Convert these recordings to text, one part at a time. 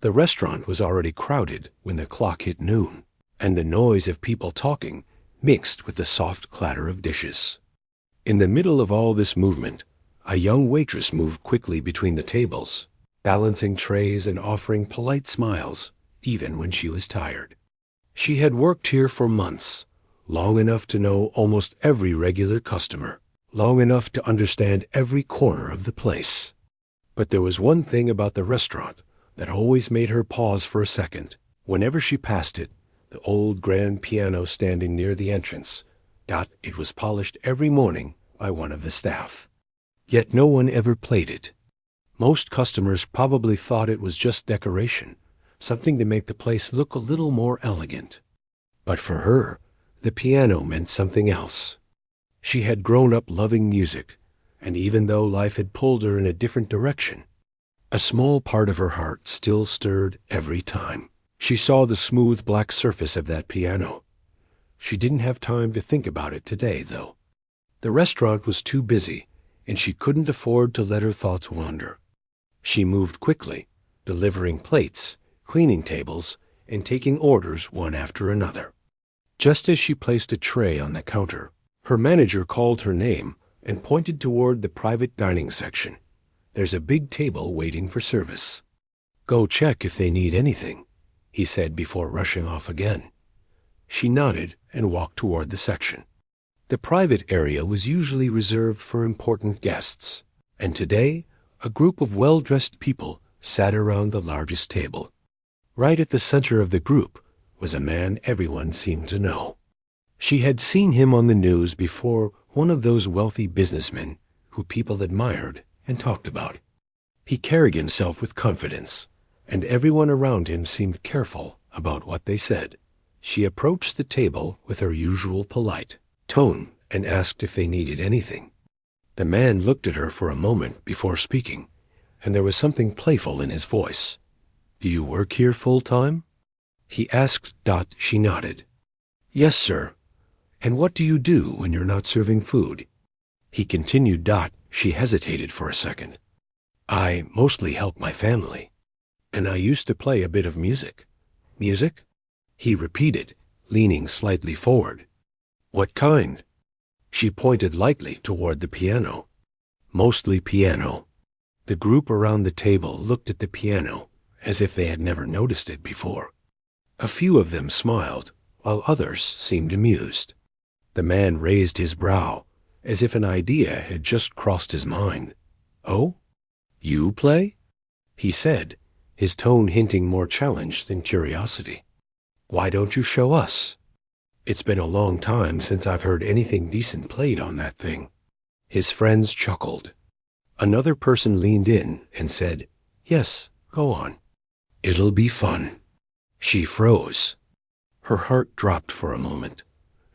The restaurant was already crowded when the clock hit noon, and the noise of people talking mixed with the soft clatter of dishes. In the middle of all this movement, a young waitress moved quickly between the tables, balancing trays and offering polite smiles, even when she was tired. She had worked here for months, long enough to know almost every regular customer, long enough to understand every corner of the place. But there was one thing about the restaurant that always made her pause for a second. Whenever she passed it, the old grand piano standing near the entrance, it was polished every morning by one of the staff. Yet no one ever played it. Most customers probably thought it was just decoration, something to make the place look a little more elegant. But for her, the piano meant something else. She had grown up loving music, and even though life had pulled her in a different direction, a small part of her heart still stirred every time she saw the smooth black surface of that piano. She didn't have time to think about it today, though. The restaurant was too busy, and she couldn't afford to let her thoughts wander. She moved quickly, delivering plates, cleaning tables, and taking orders one after another. Just as she placed a tray on the counter, her manager called her name and pointed toward the private dining section. "There's a big table waiting for service. Go check if they need anything," he said before rushing off again. She nodded and walked toward the section. The private area was usually reserved for important guests, and today a group of well-dressed people sat around the largest table. Right at the center of the group was a man everyone seemed to know. She had seen him on the news before, one of those wealthy businessmen who people admired and talked about. He carried himself with confidence, and everyone around him seemed careful about what they said. She approached the table with her usual polite tone and asked if they needed anything. The man looked at her for a moment before speaking, and there was something playful in his voice. "Do you work here full-time?" he asked. She nodded. "Yes, sir. And what do you do when you're not serving food?" He continued. She hesitated for a second. "I mostly help my family, and I used to play a bit of music." "Music?" he repeated, leaning slightly forward. "What kind?" She pointed lightly toward the piano. "Mostly piano." The group around the table looked at the piano as if they had never noticed it before. A few of them smiled, while others seemed amused. The man raised his brow, as if an idea had just crossed his mind. "Oh? You play?" he said, his tone hinting more challenge than curiosity. "Why don't you show us? It's been a long time since I've heard anything decent played on that thing." His friends chuckled. Another person leaned in and said, "Yes, go on. It'll be fun." She froze. Her heart dropped for a moment,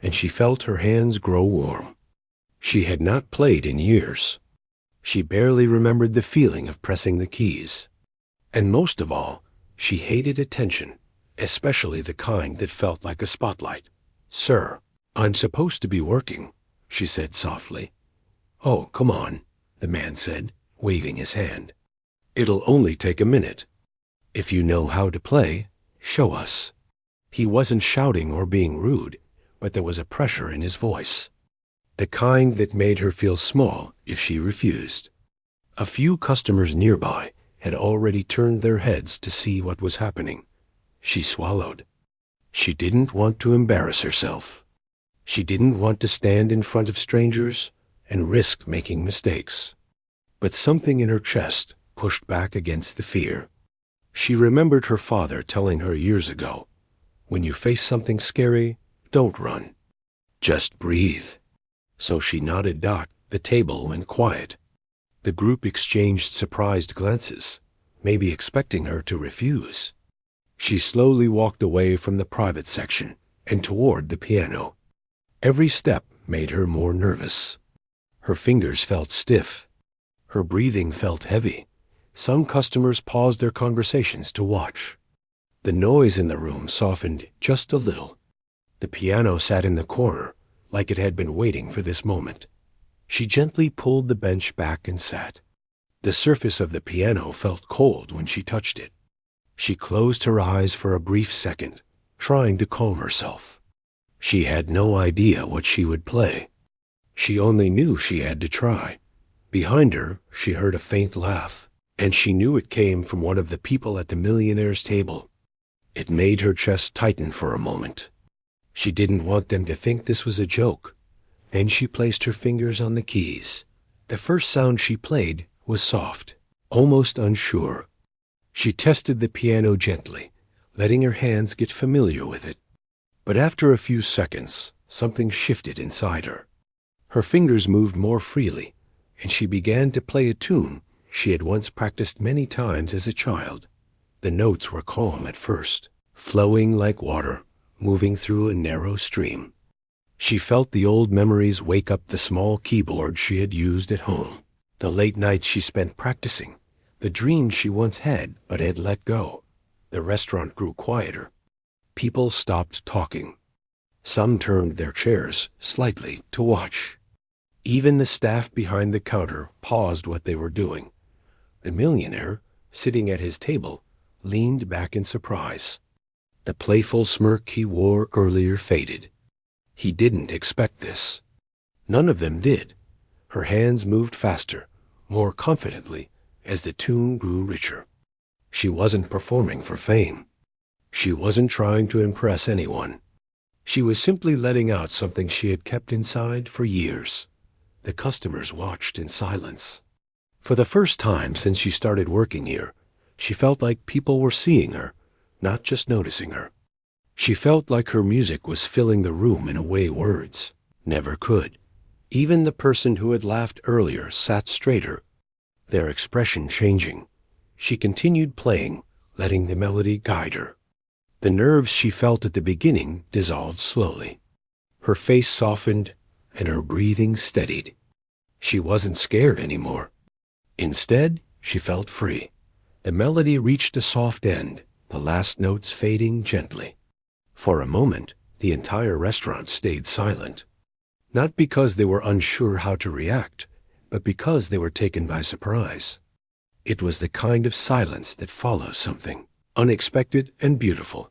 and she felt her hands grow warm. She had not played in years. She barely remembered the feeling of pressing the keys. And most of all, she hated attention, especially the kind that felt like a spotlight. "Sir, I'm supposed to be working," she said softly. "Oh, come on," the man said, waving his hand. "It'll only take a minute. If you know how to play, show us." He wasn't shouting or being rude, but there was a pressure in his voice, the kind that made her feel small if she refused. A few customers nearby had already turned their heads to see what was happening. She swallowed. She didn't want to embarrass herself. She didn't want to stand in front of strangers and risk making mistakes. But something in her chest pushed back against the fear. She remembered her father telling her years ago, "When you face something scary, don't run. Just breathe." So she nodded. The table went quiet. The group exchanged surprised glances, maybe expecting her to refuse. She slowly walked away from the private section and toward the piano. Every step made her more nervous. Her fingers felt stiff. Her breathing felt heavy. Some customers paused their conversations to watch. The noise in the room softened just a little. The piano sat in the corner, like it had been waiting for this moment. She gently pulled the bench back and sat. The surface of the piano felt cold when she touched it. She closed her eyes for a brief second, trying to calm herself. She had no idea what she would play. She only knew she had to try. Behind her, she heard a faint laugh, and she knew it came from one of the people at the Millionaire's table. It made her chest tighten for a moment. She didn't want them to think this was a joke, and she placed her fingers on the keys. The first sound she played was soft, almost unsure. She tested the piano gently, letting her hands get familiar with it. But after a few seconds, something shifted inside her. Her fingers moved more freely, and she began to play a tune she had once practiced many times as a child. The notes were calm at first, flowing like water, moving through a narrow stream. She felt the old memories wake up the small keyboard she had used at home, the late nights she spent practicing, the dreams she once had but had let go. The restaurant grew quieter. People stopped talking. Some turned their chairs slightly to watch. Even the staff behind the counter paused what they were doing. The millionaire, sitting at his table, leaned back in surprise. The playful smirk he wore earlier faded. He didn't expect this. None of them did. Her hands moved faster, more confidently, as the tune grew richer. She wasn't performing for fame. She wasn't trying to impress anyone. She was simply letting out something she had kept inside for years. The customers watched in silence. For the first time since she started working here, she felt like people were seeing her, not just noticing her. She felt like her music was filling the room in a way words never could. Even the person who had laughed earlier sat straighter, their expression changing. She continued playing, letting the melody guide her. The nerves she felt at the beginning dissolved slowly. Her face softened, and her breathing steadied. She wasn't scared anymore. Instead, she felt free. The melody reached a soft end, the last notes fading gently. For a moment, the entire restaurant stayed silent. Not because they were unsure how to react, but because they were taken by surprise. It was the kind of silence that follows something unexpected and beautiful.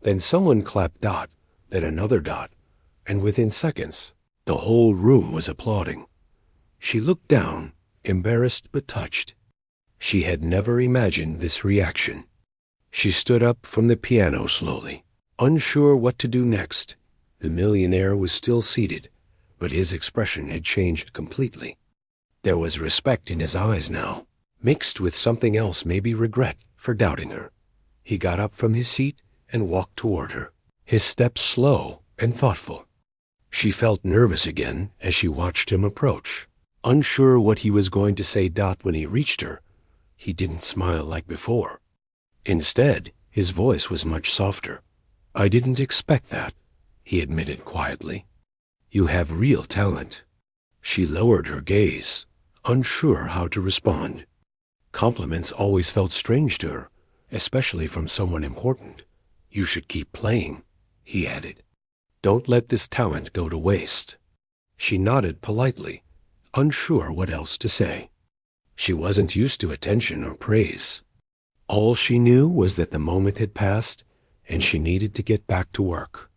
Then someone clapped dot, then another dot, and within seconds, the whole room was applauding. She looked down, embarrassed but touched. She had never imagined this reaction. She stood up from the piano slowly, unsure what to do next. The millionaire was still seated, but his expression had changed completely. There was respect in his eyes now, mixed with something else, maybe regret for doubting her. He got up from his seat and walked toward her, his steps slow and thoughtful. She felt nervous again as she watched him approach. Unsure what he was going to say dot when he reached her, he didn't smile like before. Instead, his voice was much softer. "I didn't expect that," he admitted quietly. "You have real talent." She lowered her gaze, unsure how to respond. Compliments always felt strange to her, especially from someone important. "You should keep playing," he added. "Don't let this talent go to waste." She nodded politely, unsure what else to say. She wasn't used to attention or praise. All she knew was that the moment had passed, and she needed to get back to work.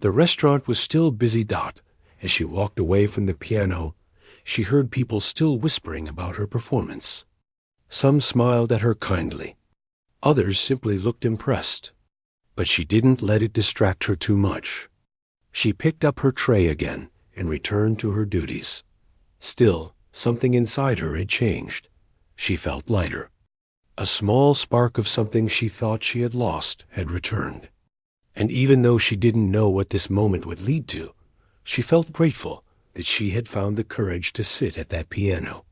The restaurant was still busy dot. As she walked away from the piano, she heard people still whispering about her performance. Some smiled at her kindly. Others simply looked impressed. But she didn't let it distract her too much. She picked up her tray again and returned to her duties. Still, something inside her had changed. She felt lighter. A small spark of something she thought she had lost had returned. And even though she didn't know what this moment would lead to, she felt grateful that she had found the courage to sit at that piano.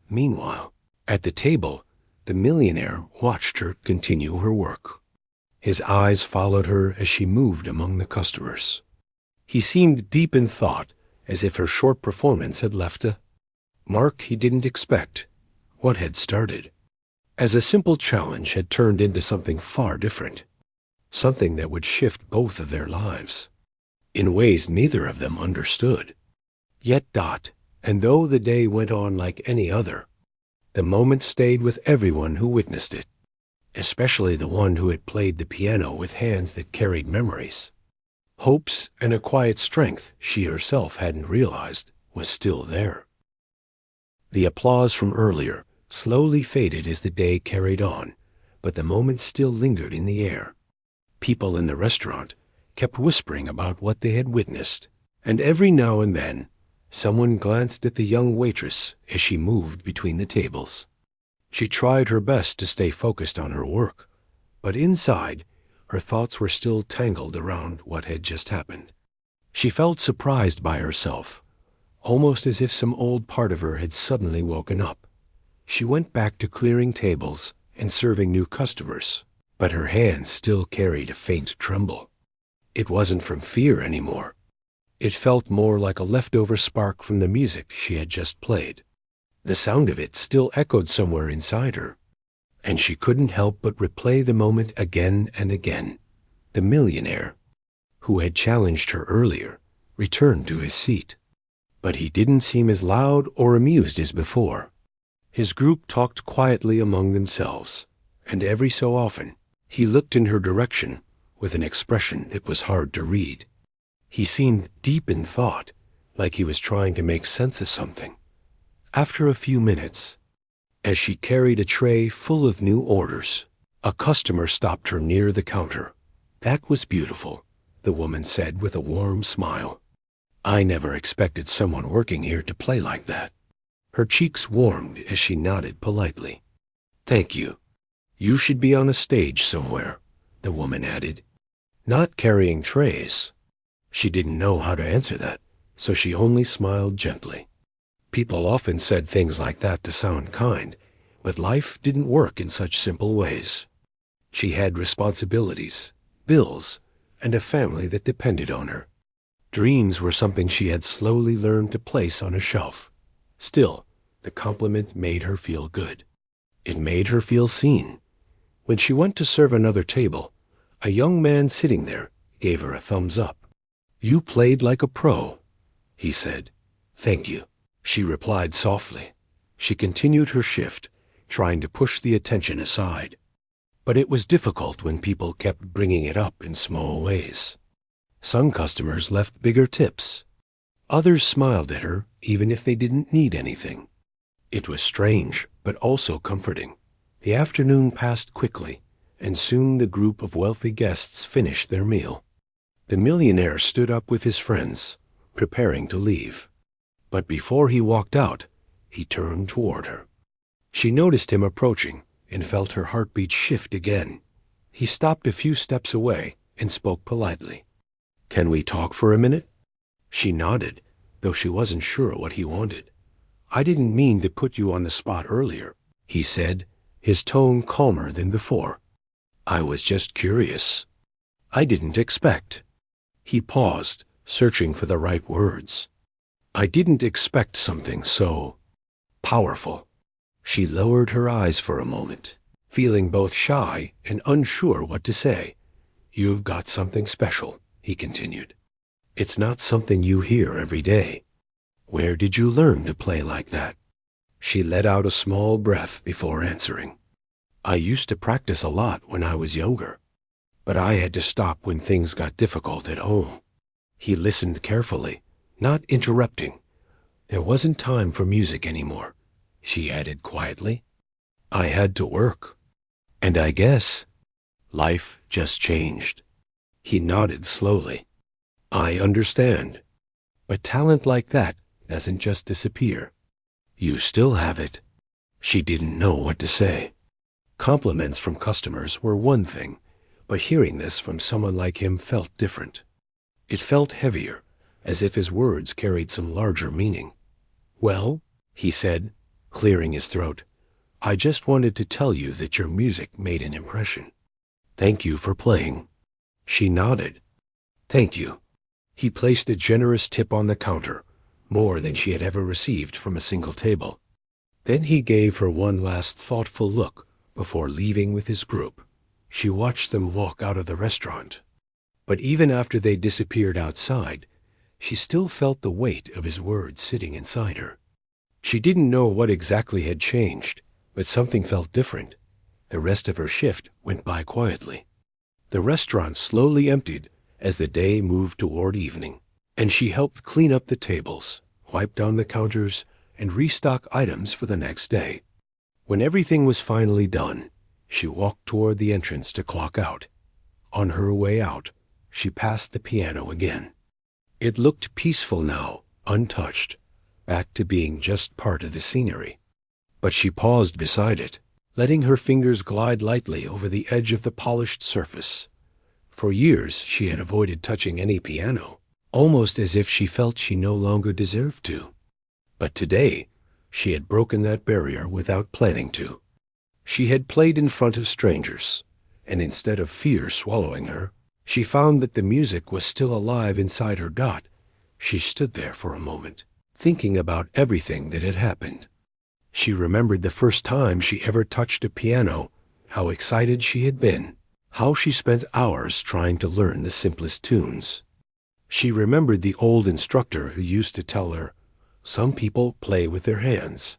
Meanwhile, at the table, the millionaire watched her continue her work. His eyes followed her as she moved among the customers. He seemed deep in thought, as if her short performance had left a mark he didn't expect. What had started as a simple challenge had turned into something far different, something that would shift both of their lives, in ways neither of them understood. Yet dot, and though the day went on like any other, the moment stayed with everyone who witnessed it. especially the one who had played the piano with hands that carried memories. Hopes and a quiet strength she herself hadn't realized was still there. The applause from earlier slowly faded as the day carried on, but the moment still lingered in the air. People in the restaurant kept whispering about what they had witnessed, and every now and then someone glanced at the young waitress as she moved between the tables. She tried her best to stay focused on her work, but inside, her thoughts were still tangled around what had just happened. She felt surprised by herself, almost as if some old part of her had suddenly woken up. She went back to clearing tables and serving new customers, but her hands still carried a faint tremble. It wasn't from fear anymore. It felt more like a leftover spark from the music she had just played. The sound of it still echoed somewhere inside her, and she couldn't help but replay the moment again and again. The millionaire, who had challenged her earlier, returned to his seat, but he didn't seem as loud or amused as before. His group talked quietly among themselves, and every so often he looked in her direction with an expression that was hard to read. He seemed deep in thought, like he was trying to make sense of something. After a few minutes, as she carried a tray full of new orders, a customer stopped her near the counter. "That was beautiful," the woman said with a warm smile. "I never expected someone working here to play like that." Her cheeks warmed as she nodded politely. "Thank you. You should be on a stage somewhere," the woman added. "Not carrying trays." She didn't know how to answer that, so she only smiled gently. People often said things like that to sound kind, but life didn't work in such simple ways. She had responsibilities, bills, and a family that depended on her. Dreams were something she had slowly learned to place on a shelf. Still, the compliment made her feel good. It made her feel seen. When she went to serve another table, a young man sitting there gave her a thumbs up. "You played like a pro," he said. "Thank you," she replied softly. She continued her shift, trying to push the attention aside. But it was difficult when people kept bringing it up in small ways. Some customers left bigger tips. Others smiled at her even if they didn't need anything. It was strange, but also comforting. The afternoon passed quickly, and soon the group of wealthy guests finished their meal. The millionaire stood up with his friends, preparing to leave. But before he walked out, he turned toward her. She noticed him approaching and felt her heartbeat shift again. He stopped a few steps away and spoke politely. "Can we talk for a minute?" She nodded, though she wasn't sure what he wanted. "I didn't mean to put you on the spot earlier," he said, his tone calmer than before. "I was just curious. I didn't expect." He paused, searching for the right words. "I didn't expect something so powerful." She lowered her eyes for a moment, feeling both shy and unsure what to say. "You've got something special," he continued. "It's not something you hear every day. Where did you learn to play like that?" She let out a small breath before answering. "I used to practice a lot when I was younger, but I had to stop when things got difficult at home." He listened carefully, not interrupting. "There wasn't time for music anymore," she added quietly. "I had to work. And I guess life just changed." He nodded slowly. "I understand. But talent like that doesn't just disappear. You still have it." She didn't know what to say. Compliments from customers were one thing, but hearing this from someone like him felt different. It felt heavier, as if his words carried some larger meaning. "Well," he said, clearing his throat, "I just wanted to tell you that your music made an impression. Thank you for playing." She nodded. "Thank you." He placed a generous tip on the counter, more than she had ever received from a single table. Then he gave her one last thoughtful look before leaving with his group. She watched them walk out of the restaurant. But even after they disappeared outside, she still felt the weight of his words sitting inside her. She didn't know what exactly had changed, but something felt different, The rest of her shift went by quietly. The restaurant slowly emptied as the day moved toward evening, and she helped clean up the tables, wipe down the counters, and restock items for the next day. When everything was finally done, she walked toward the entrance to clock out. On her way out, she passed the piano again. It looked peaceful now, untouched, back to being just part of the scenery. But she paused beside it, letting her fingers glide lightly over the edge of the polished surface. For years she had avoided touching any piano, almost as if she felt she no longer deserved to. But today, she had broken that barrier without planning to. She had played in front of strangers, and instead of fear swallowing her, she found that the music was still alive inside her. She stood there for a moment, thinking about everything that had happened. She remembered the first time she ever touched a piano, how excited she had been, how she spent hours trying to learn the simplest tunes. She remembered the old instructor who used to tell her, "Some people play with their hands.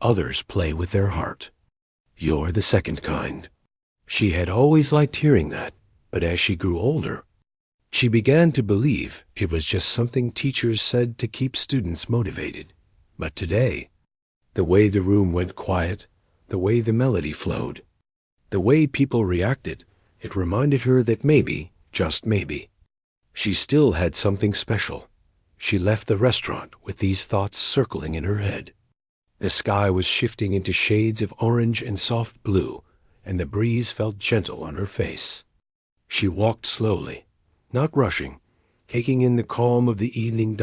Others play with their heart. You're the second kind." She had always liked hearing that, but as she grew older, she began to believe it was just something teachers said to keep students motivated. But today, the way the room went quiet, the way the melody flowed, the way people reacted, it reminded her that maybe, just maybe, she still had something special. She left the restaurant with these thoughts circling in her head. The sky was shifting into shades of orange and soft blue, and the breeze felt gentle on her face. She walked slowly, not rushing, taking in the calm of the evening.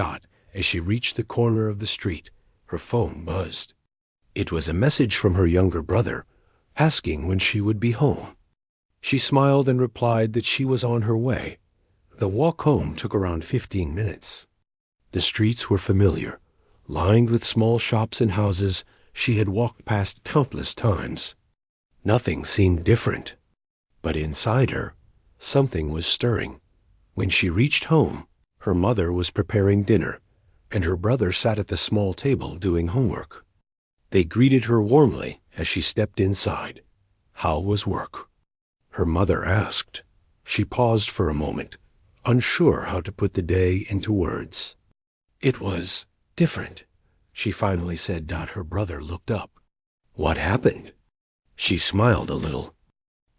As she reached the corner of the street, her phone buzzed. It was a message from her younger brother, asking when she would be home. She smiled and replied that she was on her way. The walk home took around 15 minutes. The streets were familiar, lined with small shops and houses she had walked past countless times. Nothing seemed different, but inside her, something was stirring. When she reached home, her mother was preparing dinner, and her brother sat at the small table doing homework. They greeted her warmly as she stepped inside. How was work? Her mother asked. She paused for a moment, unsure how to put the day into words. It was different, she finally said. Her brother looked up. What happened? She smiled a little.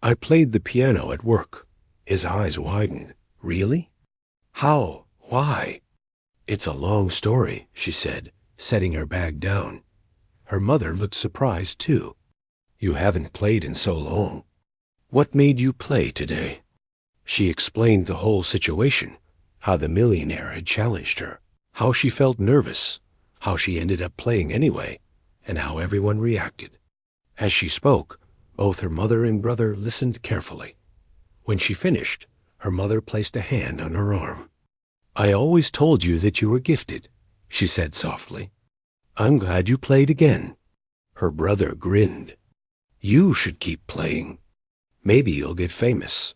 I played the piano at work. His eyes widened. Really? How? Why? It's a long story, she said, setting her bag down. Her mother looked surprised, too. You haven't played in so long. What made you play today? She explained the whole situation, how the millionaire had challenged her, how she felt nervous, how she ended up playing anyway, and how everyone reacted. As she spoke, both her mother and brother listened carefully. When she finished, her mother placed a hand on her arm. I always told you that you were gifted, she said softly. I'm glad you played again. Her brother grinned. You should keep playing. Maybe you'll get famous.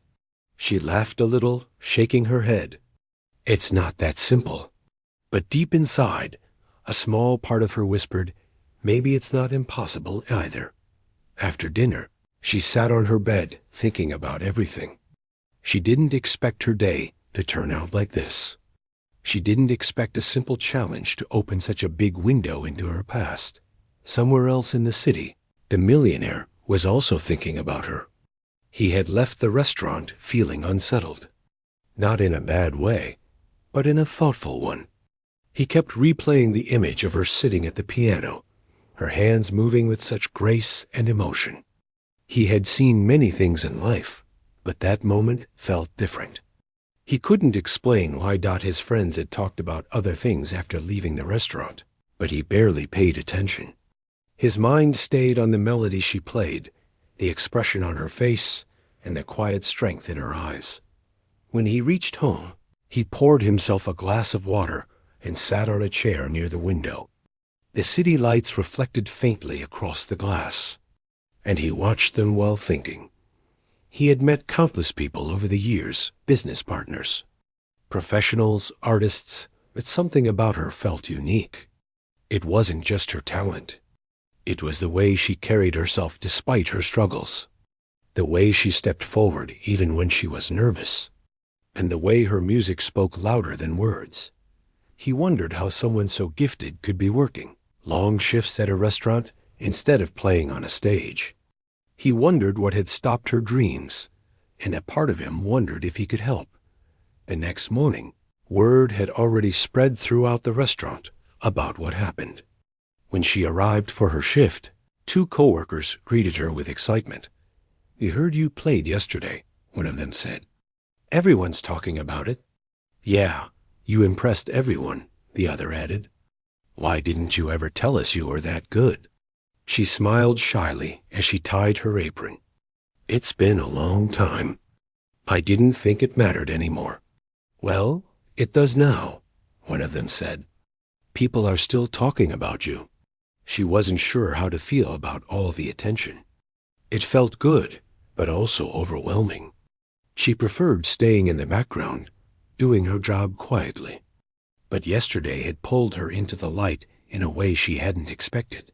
She laughed a little, shaking her head. It's not that simple. But deep inside, a small part of her whispered, maybe it's not impossible either. After dinner, she sat on her bed, thinking about everything. She didn't expect her day to turn out like this. She didn't expect a simple challenge to open such a big window into her past. Somewhere else in the city, the millionaire was also thinking about her. He had left the restaurant feeling unsettled. Not in a bad way, but in a thoughtful one. He kept replaying the image of her sitting at the piano, her hands moving with such grace and emotion. He had seen many things in life, but that moment felt different. He couldn't explain why his friends had talked about other things after leaving the restaurant, but he barely paid attention. His mind stayed on the melody she played, the expression on her face, and the quiet strength in her eyes. When he reached home, he poured himself a glass of water and sat on a chair near the window. The city lights reflected faintly across the glass, and he watched them while thinking. He had met countless people over the years, business partners, professionals, artists, but something about her felt unique. It wasn't just her talent. It was the way she carried herself despite her struggles. The way she stepped forward even when she was nervous, and the way her music spoke louder than words. He wondered how someone so gifted could be working long shifts at a restaurant instead of playing on a stage. He wondered what had stopped her dreams, and a part of him wondered if he could help. The next morning, word had already spread throughout the restaurant about what happened. When she arrived for her shift, 2 coworkers greeted her with excitement. "We heard you played yesterday," one of them said. "Everyone's talking about it." "Yeah, you impressed everyone," the other added. "Why didn't you ever tell us you were that good?" She smiled shyly as she tied her apron. "It's been a long time. I didn't think it mattered anymore." "Well, it does now," one of them said. "People are still talking about you." She wasn't sure how to feel about all the attention. It felt good, but also overwhelming. She preferred staying in the background, doing her job quietly. But yesterday had pulled her into the light in a way she hadn't expected.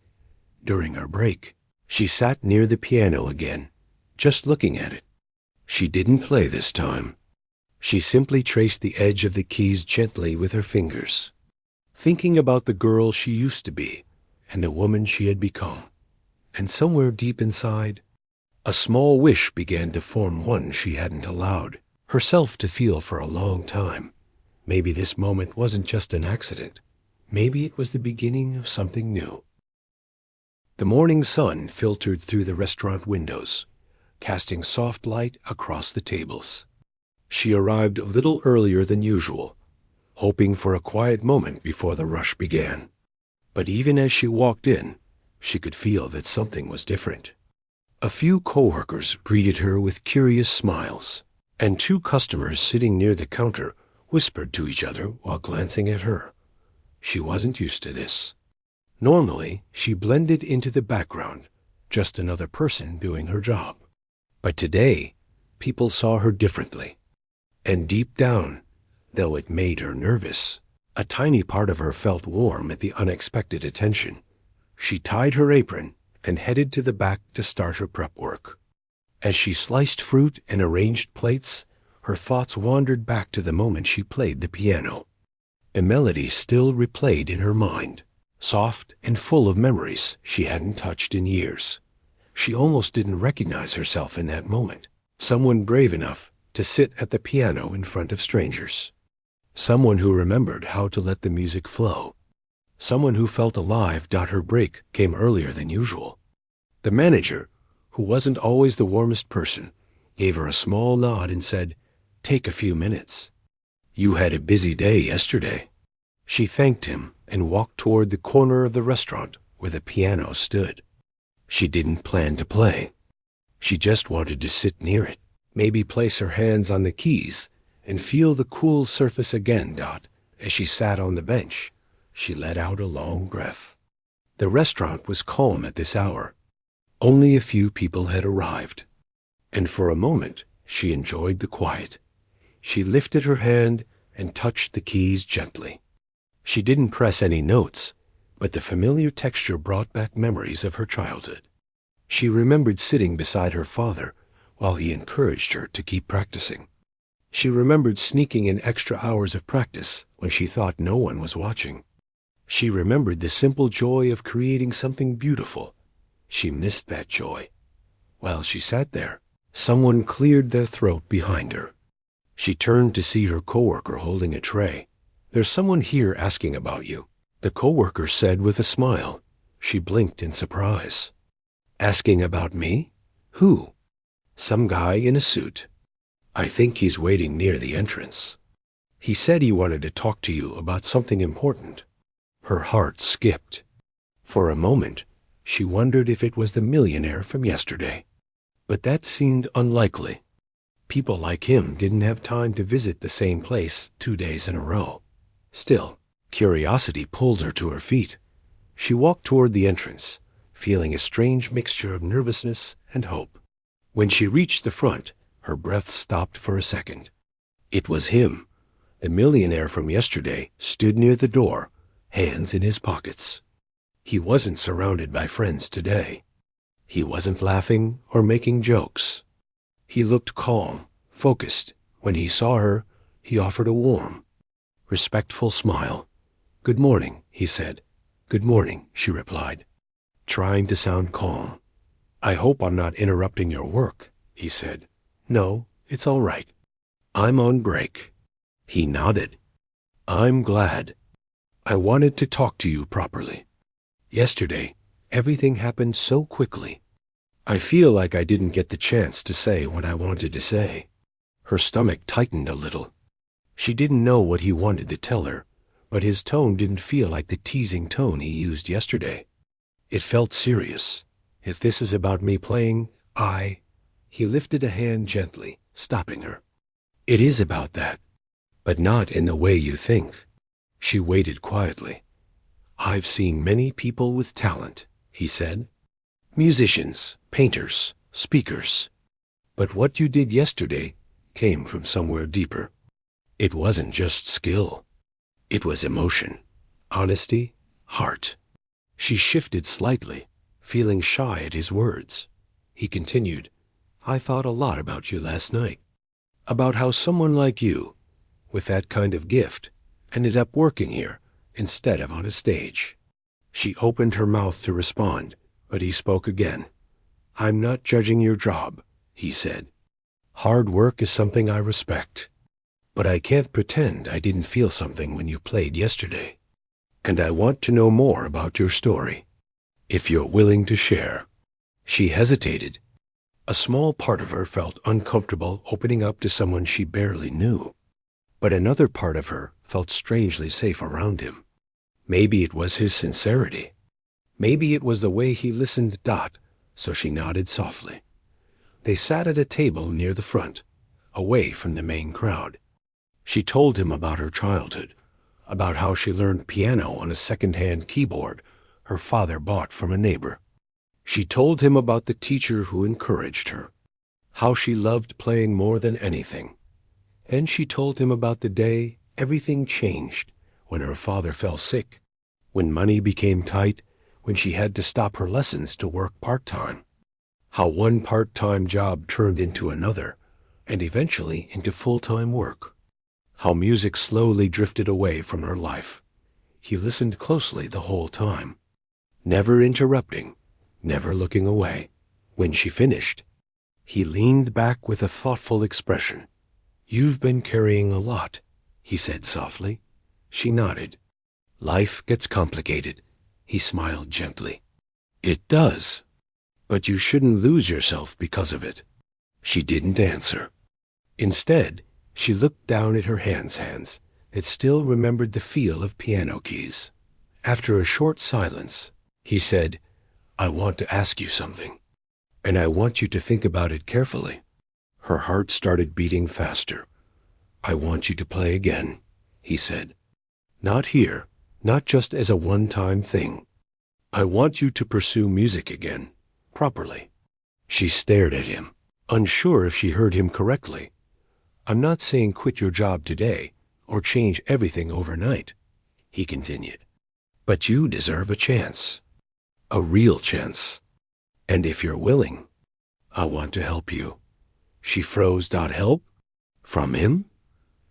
During her break, she sat near the piano again, just looking at it. She didn't play this time. She simply traced the edge of the keys gently with her fingers, thinking about the girl she used to be and the woman she had become. And somewhere deep inside, a small wish began to form, one she hadn't allowed herself to feel for a long time. Maybe this moment wasn't just an accident. Maybe it was the beginning of something new. The morning sun filtered through the restaurant windows, casting soft light across the tables. She arrived a little earlier than usual, hoping for a quiet moment before the rush began. But even as she walked in, she could feel that something was different. A few coworkers greeted her with curious smiles, and 2 customers sitting near the counter whispered to each other while glancing at her. She wasn't used to this. Normally, she blended into the background, just another person doing her job. But today, people saw her differently. And deep down, though it made her nervous, a tiny part of her felt warm at the unexpected attention. She tied her apron and headed to the back to start her prep work. As she sliced fruit and arranged plates, her thoughts wandered back to the moment she played the piano. A melody still replayed in her mind, soft and full of memories she hadn't touched in years. She almost didn't recognize herself in that moment. Someone brave enough to sit at the piano in front of strangers. Someone who remembered how to let the music flow. Someone who felt alive. Her break came earlier than usual. The manager, who wasn't always the warmest person, gave her a small nod and said, "Take a few minutes." "You had a busy day yesterday." She thanked him and walked toward the corner of the restaurant where the piano stood. She didn't plan to play. She just wanted to sit near it, maybe place her hands on the keys and feel the cool surface again. As she sat on the bench, she let out a long breath. The restaurant was calm at this hour. Only a few people had arrived. And for a moment, she enjoyed the quiet. She lifted her hand and touched the keys gently. She didn't press any notes, but the familiar texture brought back memories of her childhood. She remembered sitting beside her father while he encouraged her to keep practicing. She remembered sneaking in extra hours of practice when she thought no one was watching. She remembered the simple joy of creating something beautiful. She missed that joy. While she sat there, someone cleared their throat behind her. She turned to see her coworker holding a tray. "There's someone here asking about you," the coworker said with a smile. She blinked in surprise. "Asking about me? Who?" "Some guy in a suit. I think he's waiting near the entrance. He said he wanted to talk to you about something important." Her heart skipped. For a moment, she wondered if it was the millionaire from yesterday. But that seemed unlikely. People like him didn't have time to visit the same place 2 days in a row. Still, curiosity pulled her to her feet. She walked toward the entrance, feeling a strange mixture of nervousness and hope. When she reached the front, her breath stopped for a second. It was him. The millionaire from yesterday stood near the door, hands in his pockets. He wasn't surrounded by friends today. He wasn't laughing or making jokes. He looked calm, focused. When he saw her, he offered a warm, respectful smile. "Good morning," he said. "Good morning," she replied, trying to sound calm. "I hope I'm not interrupting your work," he said. "No, it's all right. I'm on break." He nodded. "I'm glad. I wanted to talk to you properly. Yesterday, everything happened so quickly. I feel like I didn't get the chance to say what I wanted to say." Her stomach tightened a little. She didn't know what he wanted to tell her, but his tone didn't feel like the teasing tone he used yesterday. It felt serious. "If this is about me playing, He lifted a hand gently, stopping her. "It is about that, but not in the way you think." She waited quietly. "I've seen many people with talent," he said. "Musicians, painters, speakers. But what you did yesterday came from somewhere deeper. It wasn't just skill. It was emotion, honesty, heart." She shifted slightly, feeling shy at his words. He continued, "I thought a lot about you last night. About how someone like you, with that kind of gift, ended up working here instead of on a stage." She opened her mouth to respond, but he spoke again. "I'm not judging your job," he said. "Hard work is something I respect. But I can't pretend I didn't feel something when you played yesterday. And I want to know more about your story, if you're willing to share." She hesitated. A small part of her felt uncomfortable opening up to someone she barely knew. But another part of her felt strangely safe around him. Maybe it was his sincerity. Maybe it was the way he listened. So she nodded softly. They sat at a table near the front, away from the main crowd. She told him about her childhood, about how she learned piano on a second-hand keyboard her father bought from a neighbor. She told him about the teacher who encouraged her, how she loved playing more than anything. And she told him about the day everything changed, when her father fell sick, when money became tight, when she had to stop her lessons to work part-time. How one part-time job turned into another, and eventually into full-time work. How music slowly drifted away from her life. He listened closely the whole time, never interrupting, never looking away. When she finished, he leaned back with a thoughtful expression. "You've been carrying a lot," he said softly. She nodded. "Life gets complicated," he smiled gently. "It does. But you shouldn't lose yourself because of it." She didn't answer. Instead, she looked down at her hands that still remembered the feel of piano keys. After a short silence, he said, "I want to ask you something, and I want you to think about it carefully." Her heart started beating faster. "I want you to play again," he said. "Not here, not just as a one-time thing. I want you to pursue music again, properly." She stared at him, unsure if she heard him correctly. "I'm not saying quit your job today or change everything overnight," he continued. "But you deserve a chance, a real chance. And if you're willing, I want to help you." She froze. "Help? From him?"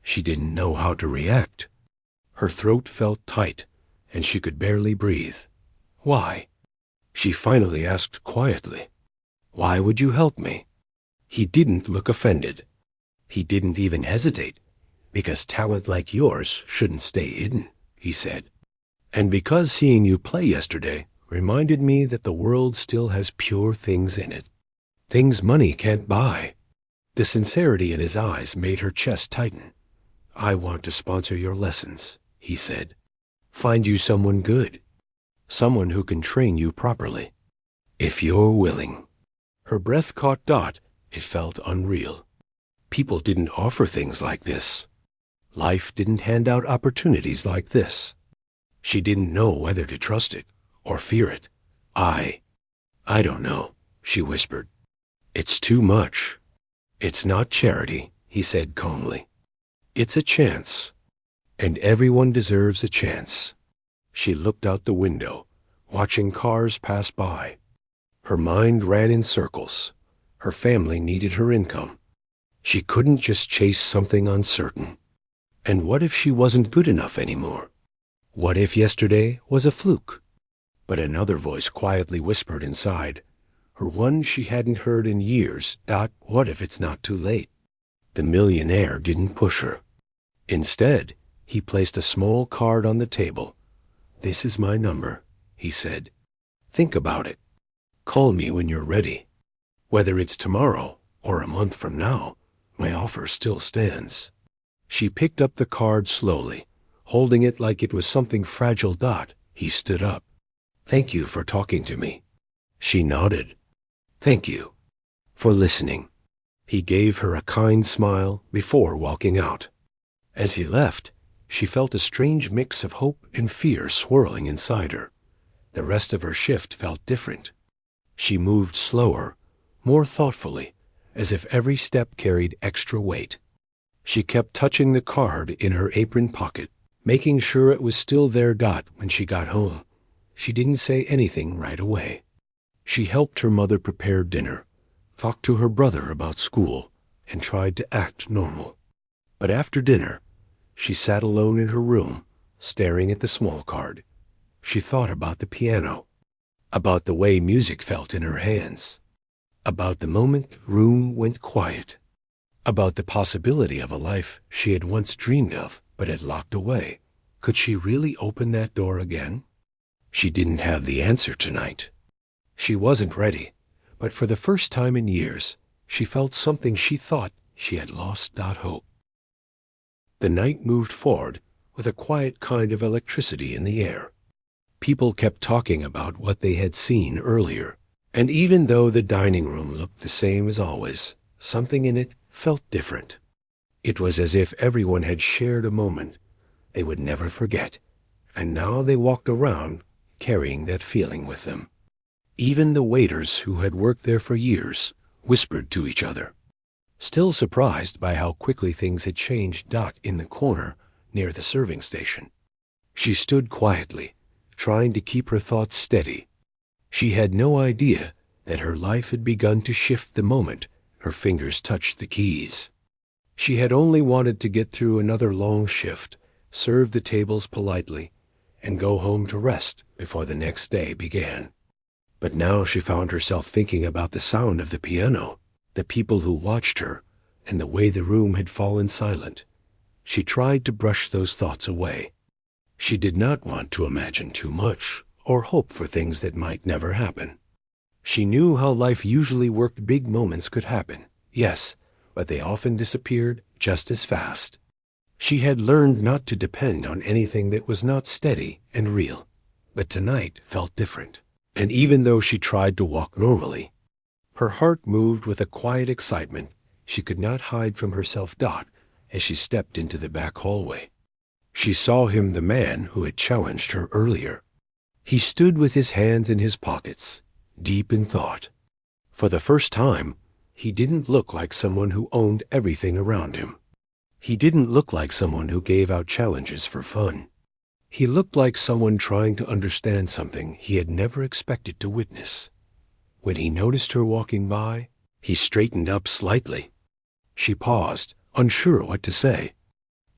She didn't know how to react. Her throat felt tight, and she could barely breathe. "Why?" She finally asked quietly. "Why would you help me?" He didn't look offended. He didn't even hesitate. "Because talent like yours shouldn't stay hidden," he said. "And because seeing you play yesterday reminded me that the world still has pure things in it. Things money can't buy." The sincerity in his eyes made her chest tighten. "I want to sponsor your lessons," he said. "Find you someone good. Someone who can train you properly. If you're willing." Her breath caught. It felt unreal. People didn't offer things like this. Life didn't hand out opportunities like this. She didn't know whether to trust it or fear it. I don't know," she whispered. "It's too much." "It's not charity," he said calmly. "It's a chance. And everyone deserves a chance." She looked out the window, watching cars pass by. Her mind ran in circles. Her family needed her income. She couldn't just chase something uncertain. And what if she wasn't good enough anymore? What if yesterday was a fluke? But another voice quietly whispered inside, her one she hadn't heard in years, what if it's not too late? The millionaire didn't push her. Instead, he placed a small card on the table. "This is my number," he said. "Think about it. Call me when you're ready. Whether it's tomorrow or a month from now, my offer still stands." She picked up the card slowly, holding it like it was something fragile. He stood up. "Thank you for talking to me." She nodded. "Thank you for listening." He gave her a kind smile before walking out. As he left, she felt a strange mix of hope and fear swirling inside her. The rest of her shift felt different. She moved slower, more thoughtfully, as if every step carried extra weight. She kept touching the card in her apron pocket, making sure it was still there. When she got home, she didn't say anything right away. She helped her mother prepare dinner, talked to her brother about school, and tried to act normal. But after dinner, she sat alone in her room, staring at the small card. She thought about the piano, about the way music felt in her hands, about the moment the room went quiet, about the possibility of a life she had once dreamed of but had locked away. Could she really open that door again? She didn't have the answer tonight. She wasn't ready, but for the first time in years, she felt something she thought she had lost. Hope. The night moved forward with a quiet kind of electricity in the air. People kept talking about what they had seen earlier, and even though the dining room looked the same as always, something in it felt different. It was as if everyone had shared a moment they would never forget, and now they walked around carrying that feeling with them. Even the waiters who had worked there for years whispered to each other, still surprised by how quickly things had changed. In the corner near the serving station, she stood quietly, trying to keep her thoughts steady. She had no idea that her life had begun to shift the moment her fingers touched the keys. She had only wanted to get through another long shift, serve the tables politely, and go home to rest before the next day began. But now she found herself thinking about the sound of the piano, the people who watched her, and the way the room had fallen silent. She tried to brush those thoughts away. She did not want to imagine too much or hope for things that might never happen. She knew how life usually worked. Big moments could happen, yes, but they often disappeared just as fast. She had learned not to depend on anything that was not steady and real, but tonight felt different. And even though she tried to walk normally, her heart moved with a quiet excitement she could not hide from herself. As she stepped into the back hallway, she saw him, the man who had challenged her earlier. He stood with his hands in his pockets, deep in thought. For the first time, he didn't look like someone who owned everything around him. He didn't look like someone who gave out challenges for fun. He looked like someone trying to understand something he had never expected to witness. When he noticed her walking by, he straightened up slightly. She paused, unsure what to say.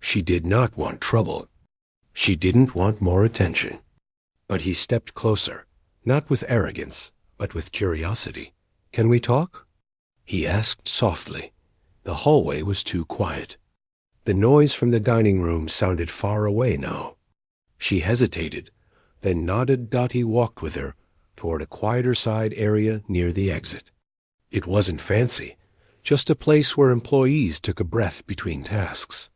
She did not want trouble. She didn't want more attention. But he stepped closer, not with arrogance, but with curiosity. "Can we talk?" he asked softly. The hallway was too quiet. The noise from the dining room sounded far away now. She hesitated, then nodded. He walked with her toward a quieter side area near the exit. It wasn't fancy, just a place where employees took a breath between tasks.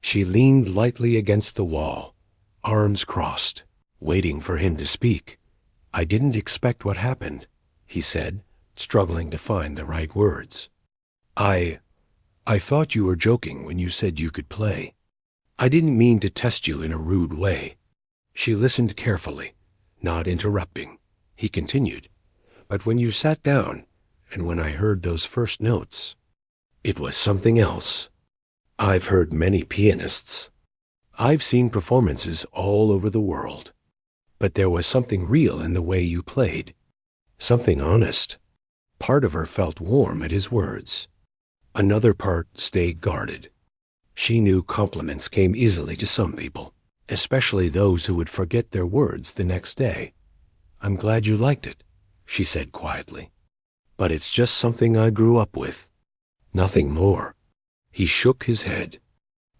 She leaned lightly against the wall, arms crossed, waiting for him to speak. "I didn't expect what happened," he said, struggling to find the right words. I thought you were joking when you said you could play. I didn't mean to test you in a rude way." She listened carefully, not interrupting. He continued, "But when you sat down, and when I heard those first notes, it was something else. I've heard many pianists. I've seen performances all over the world. But there was something real in the way you played. Something honest. Part of her felt warm at his words. Another part stayed guarded. She knew compliments came easily to some people, especially those who would forget their words the next day. "I'm glad you liked it," she said quietly. "But it's just something I grew up with. Nothing more." He shook his head.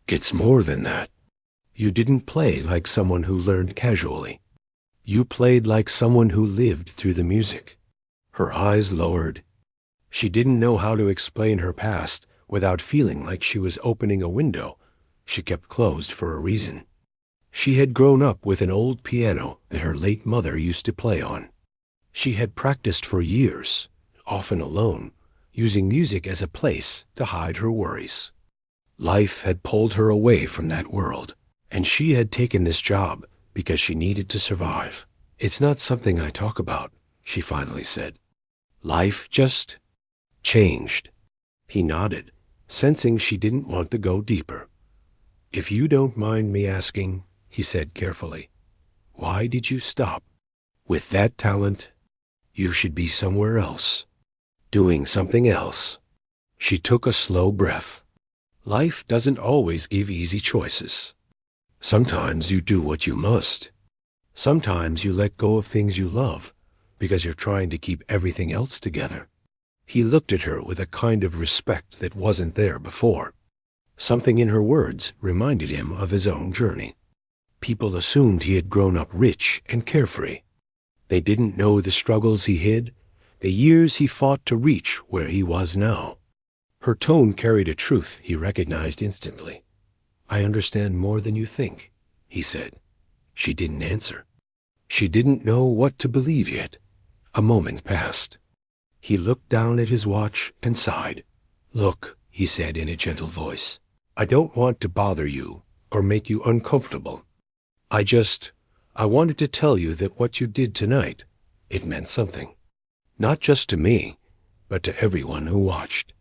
"It's more than that. You didn't play like someone who learned casually. You played like someone who lived through the music." Her eyes lowered. She didn't know how to explain her past without feeling like she was opening a window she kept closed for a reason. She had grown up with an old piano that her late mother used to play on. She had practiced for years, often alone, using music as a place to hide her worries. Life had pulled her away from that world, and she had taken this job because she needed to survive. "It's not something I talk about," she finally said. "Life just changed." He nodded, sensing she didn't want to go deeper. "If you don't mind me asking," he said carefully, "why did you stop? With that talent, you should be somewhere else, doing something else." She took a slow breath. Life doesn't always give easy choices. Sometimes you do what you must. Sometimes you let go of things you love because you're trying to keep everything else together. He looked at her with a kind of respect that wasn't there before. Something in her words reminded him of his own journey. People assumed he had grown up rich and carefree. They didn't know the struggles he hid, the years he fought to reach where he was now. Her tone carried a truth he recognized instantly. "I understand more than you think," he said. She didn't answer. She didn't know what to believe yet. A moment passed. He looked down at his watch and sighed. "Look," he said in a gentle voice, "I don't want to bother you or make you uncomfortable. I wanted to tell you that what you did tonight, it meant something. Not just to me, but to everyone who watched.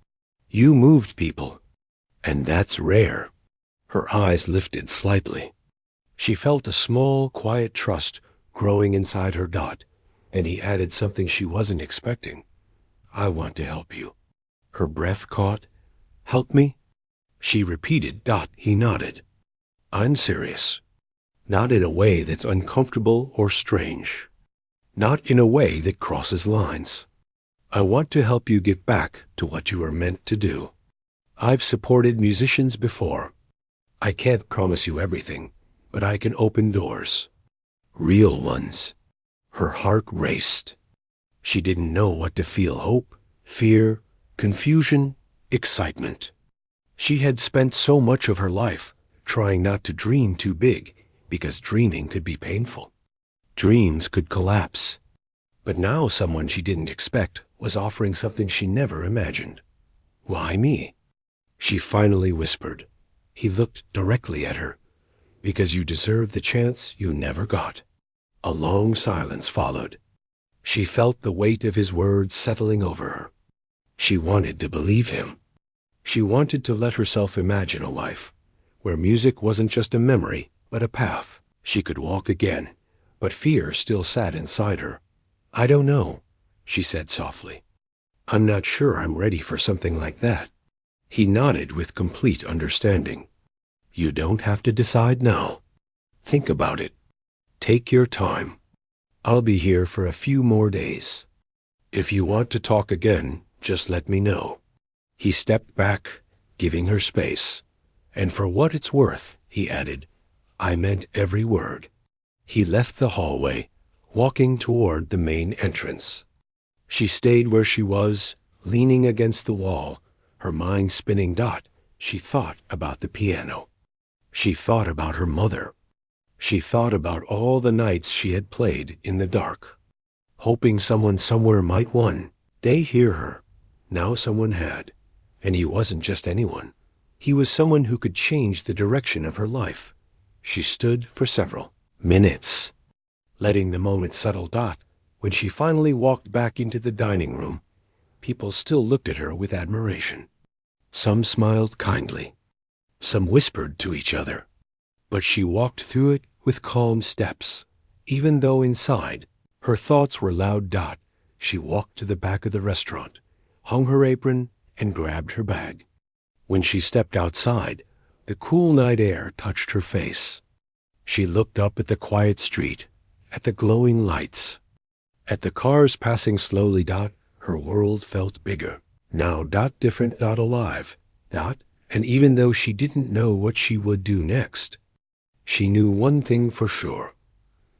You moved people, and that's rare." Her eyes lifted slightly. She felt a small, quiet trust growing inside her. Then he added something she wasn't expecting. "I want to help you." Her breath caught. "Help me?" She repeated. He nodded. "I'm serious. Not in a way that's uncomfortable or strange. Not in a way that crosses lines. I want to help you get back to what you were meant to do. I've supported musicians before. I can't promise you everything, but I can open doors. Real ones." Her heart raced. She didn't know what to feel: hope, fear, confusion, excitement. She had spent so much of her life trying not to dream too big because dreaming could be painful. Dreams could collapse. But now someone she didn't expect was offering something she never imagined. "Why me?" she finally whispered. He looked directly at her. "Because you deserve the chance you never got." A long silence followed. She felt the weight of his words settling over her. She wanted to believe him. She wanted to let herself imagine a life where music wasn't just a memory, but a path she could walk again, but fear still sat inside her. "I don't know," she said softly. "I'm not sure I'm ready for something like that." He nodded with complete understanding. "You don't have to decide now. Think about it. Take your time. I'll be here for a few more days. If you want to talk again, just let me know." He stepped back, giving her space. "And for what it's worth," he added, "I meant every word." He left the hallway, walking toward the main entrance. She stayed where she was, leaning against the wall, her mind spinning. She thought about the piano. She thought about her mother. She thought about all the nights she had played in the dark, hoping someone somewhere might one day hear her. Now someone had, and he wasn't just anyone. He was someone who could change the direction of her life. She stood for several minutes, letting the moment settle. When she finally walked back into the dining room, people still looked at her with admiration. Some smiled kindly. Some whispered to each other. But she walked through it with calm steps, even though inside her thoughts were loud. She walked to the back of the restaurant, hung her apron, and grabbed her bag. When she stepped outside, the cool night air touched her face. She looked up at the quiet street, at the glowing lights, at the cars passing slowly. Her world felt bigger. Now different, alive. And even though she didn't know what she would do next, she knew one thing for sure.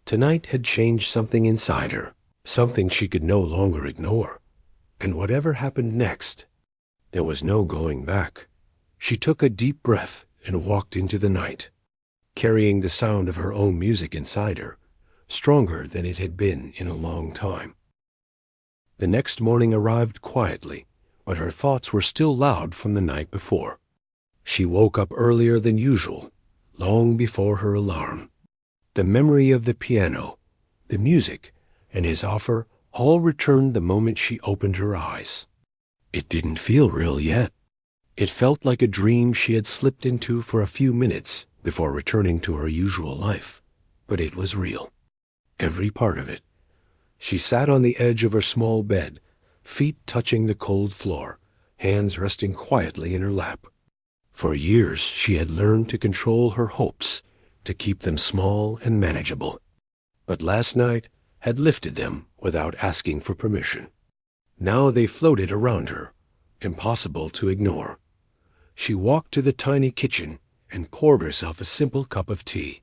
Tonight had changed something inside her, something she could no longer ignore. And whatever happened next, there was no going back. She took a deep breath and walked into the night, carrying the sound of her own music inside her, stronger than it had been in a long time. The next morning arrived quietly, but her thoughts were still loud from the night before. She woke up earlier than usual, long before her alarm. The memory of the piano, the music, and his offer all returned the moment she opened her eyes. It didn't feel real yet. It felt like a dream she had slipped into for a few minutes before returning to her usual life. But it was real. Every part of it. She sat on the edge of her small bed, feet touching the cold floor, hands resting quietly in her lap. For years she had learned to control her hopes, to keep them small and manageable. But last night had lifted them without asking for permission. Now they floated around her, impossible to ignore. She walked to the tiny kitchen and poured herself a simple cup of tea.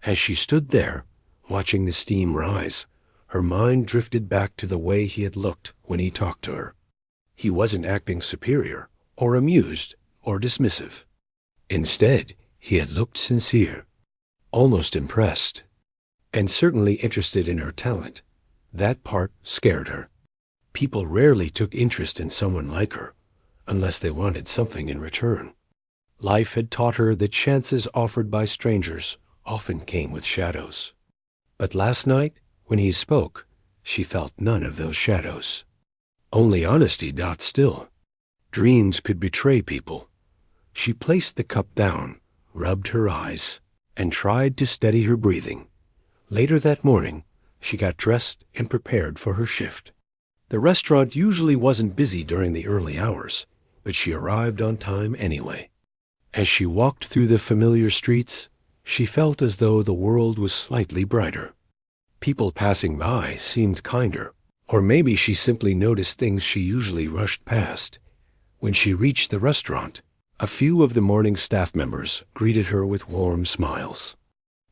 As she stood there, watching the steam rise, her mind drifted back to the way he had looked when he talked to her. He wasn't acting superior, or amused, or dismissive. Instead, he had looked sincere, almost impressed, and certainly interested in her talent. That part scared her. People rarely took interest in someone like her, unless they wanted something in return. Life had taught her that chances offered by strangers often came with shadows. But last night, when he spoke, she felt none of those shadows. Only honesty. Still, dreams could betray people. She placed the cup down, rubbed her eyes, and tried to steady her breathing. Later that morning, she got dressed and prepared for her shift. The restaurant usually wasn't busy during the early hours, but she arrived on time anyway. As she walked through the familiar streets, she felt as though the world was slightly brighter. People passing by seemed kinder, or maybe she simply noticed things she usually rushed past. When she reached the restaurant, a few of the morning staff members greeted her with warm smiles.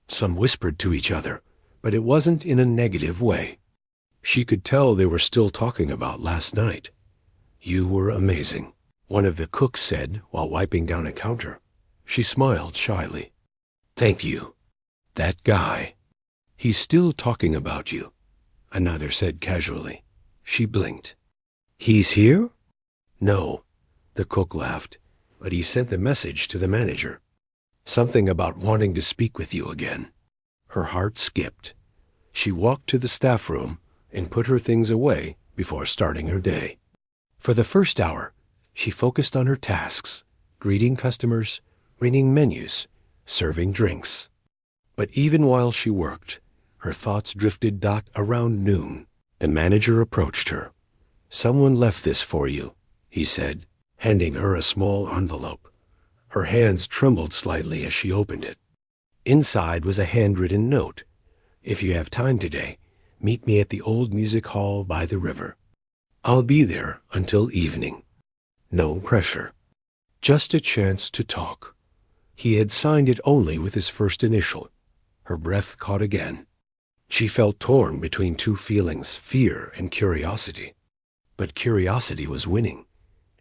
Some whispered to each other, but it wasn't in a negative way. She could tell they were still talking about last night. "You were amazing," one of the cooks said while wiping down a counter. She smiled shyly. "Thank you. That guy, he's still talking about you," another said casually. She blinked. "He's here?" "No," the cook laughed, "but he sent a message to the manager. Something about wanting to speak with you again." Her heart skipped. She walked to the staff room and put her things away before starting her day. For the first hour, she focused on her tasks, greeting customers, ringing menus, serving drinks. But even while she worked, her thoughts drifted. Around noon, the manager approached her. "Someone left this for you," he said, handing her a small envelope. Her hands trembled slightly as she opened it. Inside was a handwritten note. "If you have time today, meet me at the old music hall by the river. I'll be there until evening." No pressure. Just a chance to talk. He had signed it only with his first initial. Her breath caught again. She felt torn between two feelings, fear and curiosity. But curiosity was winning.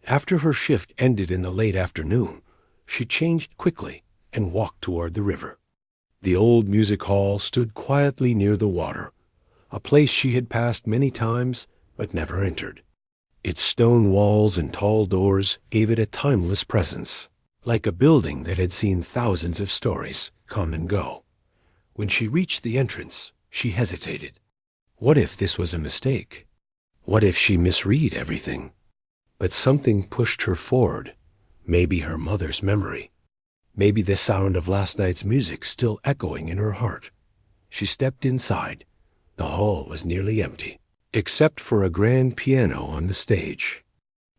After her shift ended in the late afternoon, she changed quickly and walked toward the river. The old music hall stood quietly near the water, a place she had passed many times but never entered. Its stone walls and tall doors gave it a timeless presence, like a building that had seen thousands of stories come and go. When she reached the entrance, she hesitated. What if this was a mistake? What if she misread everything? But something pushed her forward. Maybe her mother's memory. Maybe the sound of last night's music still echoing in her heart. She stepped inside. The hall was nearly empty. except for a grand piano on the stage.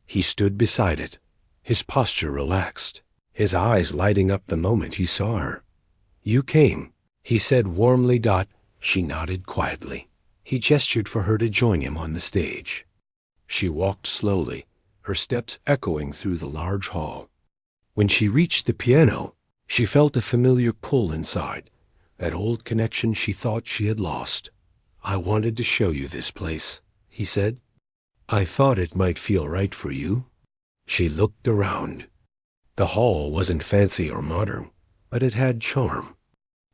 He stood beside it, his posture relaxed, his eyes lighting up the moment he saw her. "You came," he said warmly. She nodded quietly. He gestured for her to join him on the stage. She walked slowly, her steps echoing through the large hall. When she reached the piano, she felt a familiar pull inside, that old connection she thought she had lost. "I wanted to show you this place," he said. "I thought it might feel right for you." She looked around. The hall wasn't fancy or modern, but it had charm.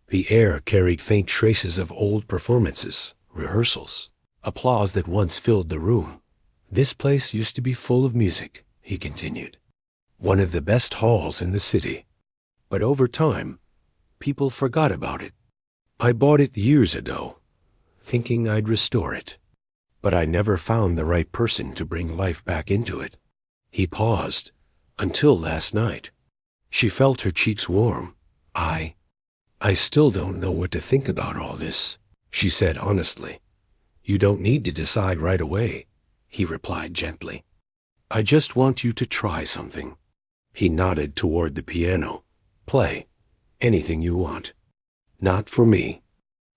The air carried faint traces of old performances, rehearsals, applause that once filled the room. "This place used to be full of music," he continued. "One of the best halls in the city. But over time, people forgot about it. I bought it years ago, thinking I'd restore it. But I never found the right person to bring life back into it." He paused. "Until last night." She felt her cheeks warm. I still don't know what to think about all this," she said honestly. "You don't need to decide right away," he replied gently. "I just want you to try something." He nodded toward the piano. "Play. Anything you want." "Not for me.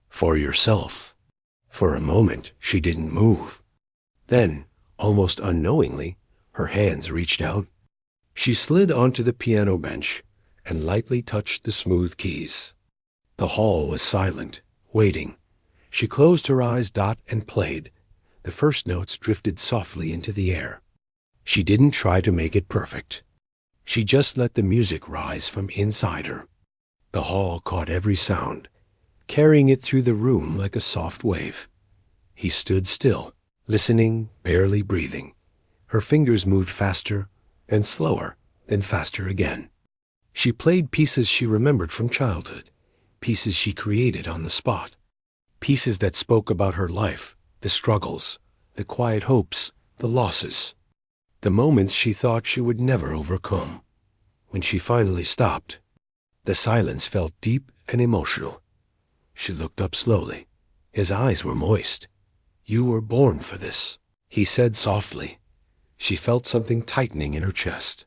For yourself." For a moment, she didn't move. Then, almost unknowingly, her hands reached out. She slid onto the piano bench and lightly touched the smooth keys. The hall was silent, waiting. She closed her eyes and played. The first notes drifted softly into the air. She didn't try to make it perfect. She just let the music rise from inside her. The hall caught every sound, carrying it through the room like a soft wave. He stood still, listening, barely breathing. Her fingers moved faster, then slower, then faster again. She played pieces she remembered from childhood, pieces she created on the spot, pieces that spoke about her life, the struggles, the quiet hopes, the losses, the moments she thought she would never overcome. When she finally stopped, the silence felt deep and emotional. She looked up slowly. His eyes were moist. "You were born for this," he said softly. She felt something tightening in her chest.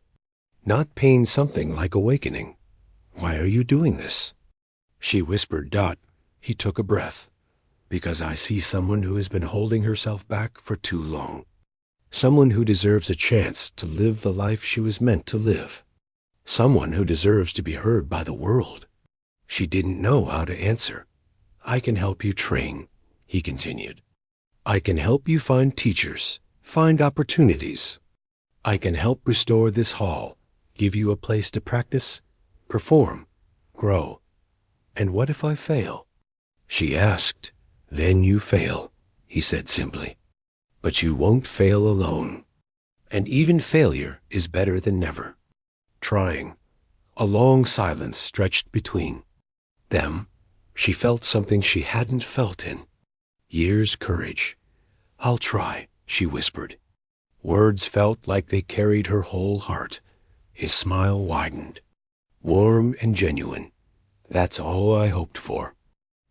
Not pain, something like awakening. "Why are you doing this?" She whispered. He took a breath. "Because I see someone who has been holding herself back for too long. Someone who deserves a chance to live the life she was meant to live. Someone who deserves to be heard by the world." She didn't know how to answer. "I can help you train," he continued. "I can help you find teachers, find opportunities. I can help restore this hall, give you a place to practice, perform, grow. And what if I fail?" She asked. "Then you fail," he said simply. "But you won't fail alone. And even failure is better than never." Trying. A long silence stretched between them. She felt something she hadn't felt in years. Courage. "I'll try," she whispered. Words felt like they carried her whole heart. His smile widened. "Warm and genuine. That's all I hoped for."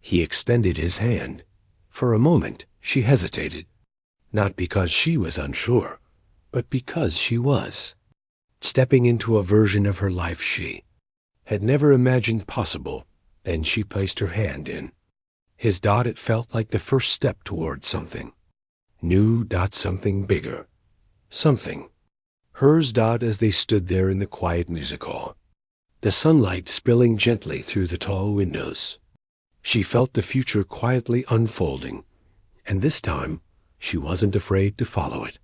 He extended his hand. For a moment, she hesitated. Not because she was unsure, but because she was. Stepping into a version of her life she had never imagined possible. Then she placed her hand in his. It felt like the first step toward something new. Something bigger. Something. Hers. As they stood there in the quiet music hall, the sunlight spilling gently through the tall windows. She felt the future quietly unfolding, and this time she wasn't afraid to follow it.